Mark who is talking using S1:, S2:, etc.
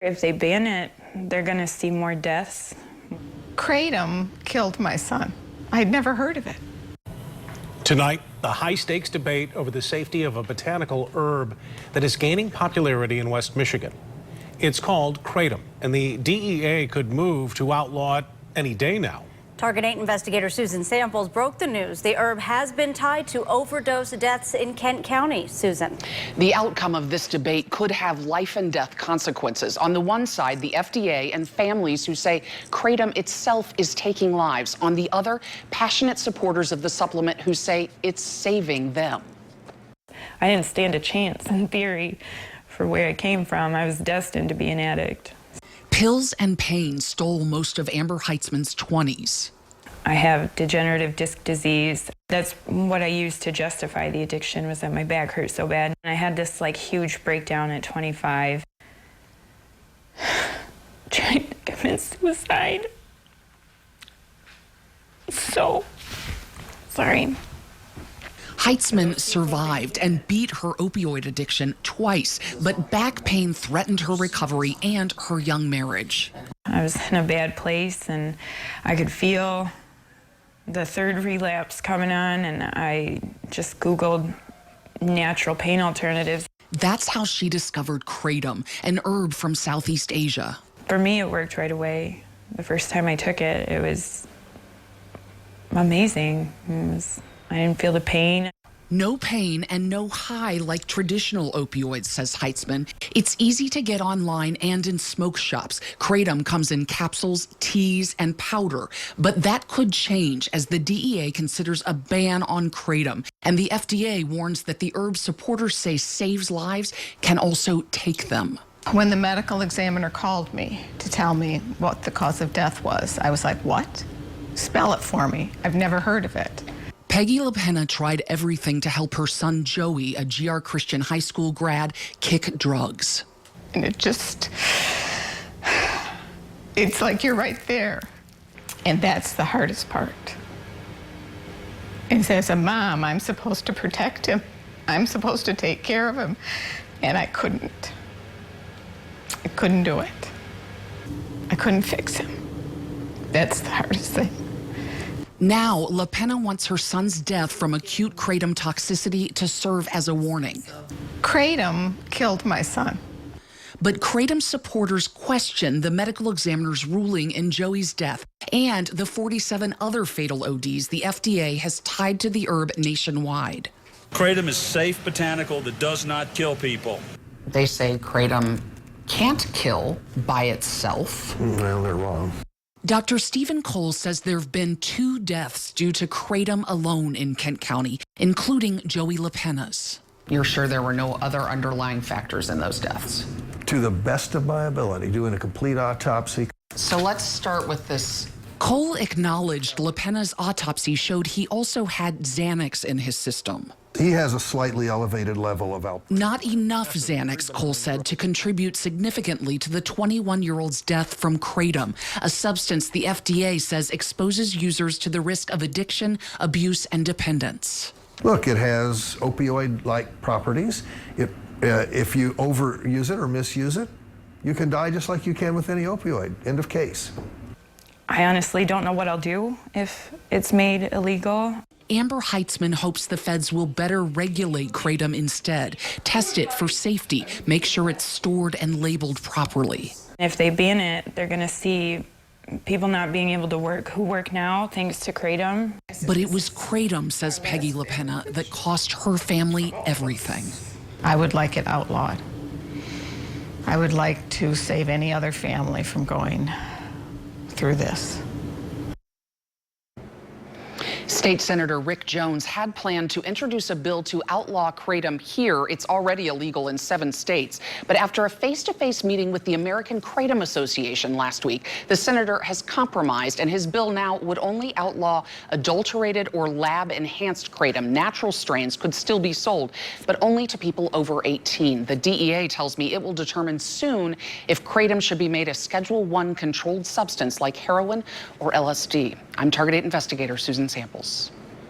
S1: If they ban it, they're going to see more deaths.
S2: Kratom killed my son. I'd never heard of it.
S3: Tonight, the high-stakes debate over the safety of a botanical herb that is gaining popularity in West Michigan. It's called kratom, and the DEA could move to outlaw it any day now.
S4: Target 8 investigator Susan Samples broke the news. The herb has been tied to overdose deaths in Kent County. Susan.
S5: The outcome of this debate could have life and death consequences. On the one side, the FDA and families who say kratom itself is taking lives. On the other, passionate supporters of the supplement who say it's saving them.
S1: I didn't stand a chance in theory for where I came from. I was destined to be an addict.
S5: Pills and pain stole most of Amber Heitzman's 20s.
S1: I have degenerative disc disease. That's what I used to justify the addiction, was that my back hurt so bad. And I had this huge breakdown at 25. Trying to commit suicide. So sorry.
S5: Heitzman survived and beat her opioid addiction twice, but back pain threatened her recovery and her young marriage.
S1: I was in a bad place, and I could feel the third relapse coming on, and I just Googled natural pain alternatives.
S5: That's how she discovered kratom, an herb from Southeast Asia.
S1: For me, it worked right away. The first time I took it, it was amazing. I didn't feel the pain.
S5: No pain and no high like traditional opioids, says Heitzman. It's easy to get online and in smoke shops. Kratom comes in capsules, teas, and powder. But that could change as the DEA considers a ban on kratom. And the FDA warns that the herb supporters say saves lives can also take them.
S2: When the medical examiner called me to tell me what the cause of death was, I was like, what? Spell it for me. I've never heard of it.
S5: Peggy LaPena tried everything to help her son Joey, a GR Christian high school grad, kick drugs.
S2: And it's like you're right there. And that's the hardest part. And as a mom, I'm supposed to protect him. I'm supposed to take care of him. And I couldn't. I couldn't do it. I couldn't fix him. That's the hardest thing.
S5: Now, LaPena wants her son's death from acute kratom toxicity to serve as a warning.
S2: Kratom killed my son.
S5: But kratom supporters question the medical examiner's ruling in Joey's death and the 47 other fatal ODs the FDA has tied to the herb nationwide.
S6: Kratom is safe botanical that does not kill people.
S5: They say kratom can't kill by itself.
S7: Well, they're wrong.
S5: Dr. Stephen Cole says there have been 2 deaths due to kratom alone in Kent County, including Joey LaPena's. You're sure there were no other underlying factors in those deaths?
S7: To the best of my ability, doing a complete autopsy.
S5: So let's start with this. Cole acknowledged LaPena's autopsy showed he also had Xanax in his system.
S7: He has a slightly elevated level of alcohol.
S5: Not enough Xanax, Cole said, to contribute significantly to the 21-year-old's death from kratom, a substance the FDA says exposes users to the risk of addiction, abuse, and dependence.
S7: Look, it has opioid-like properties. If you overuse it or misuse it, you can die just like you can with any opioid. End of case.
S1: I honestly don't know what I'll do if it's made illegal.
S5: Amber Heitzman hopes the feds will better regulate kratom instead, test it for safety, make sure it's stored and labeled properly.
S1: If they ban it, they're going to see people not being able to work who work now thanks to kratom.
S5: But it was kratom, says Peggy LaPena, that cost her family everything.
S2: I would like it outlawed. I would like to save any other family from going through this.
S5: State Senator Rick Jones had planned to introduce a bill to outlaw kratom here. It's already illegal in 7 states. But after a face-to-face meeting with the American Kratom Association last week, the senator has compromised, and his bill now would only outlaw adulterated or lab-enhanced kratom. Natural strains could still be sold, but only to people over 18. The DEA tells me it will determine soon if kratom should be made a Schedule I controlled substance like heroin or LSD. I'm Target 8 investigator Susan Samples.